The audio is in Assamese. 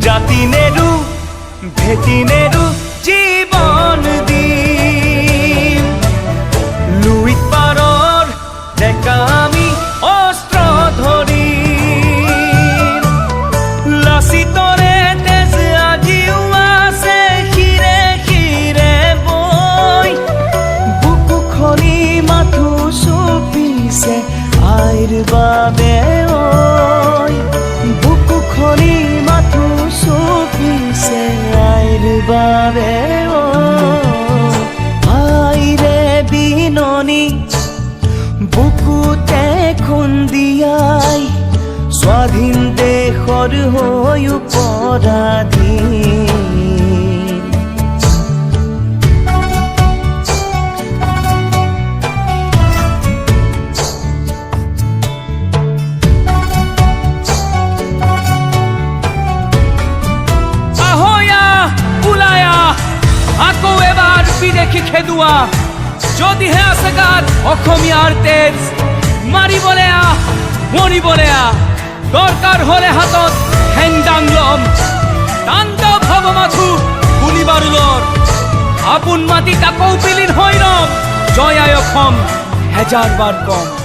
জাতি নেৰু ভেটি নেৰু জীৱন দিম লুইত পাৰৰ ডেকা আমি অস্ত্ৰ ধৰিম লাচিতৰে তেজ আজিও আছে শিৰে শিৰে বৈ বুকু খনি মাথো চুপিছে আইৰ বাবে বুকু খনি মাথো চুপিছে আইৰ বাবে আইৰে বিননি বুকুতে খুন্দিয়াই স্বাধীন দেশৰ হৈ পৰাধীন আকৌ এবাৰ বিদেশী খেদুৱা যদিহে আছে গাত অসমীয়াৰ তেজ মাৰিবলৈ মৰিবলৈ দৰকাৰ হলে হাতত হেংদাং লম তাণ্ডৱ হব মাথো গুলি বাৰুলৰ আপোন মাটিত আকৌ বিলীন হৈ ৰম জয় আই অসম হেজাৰবাৰ কম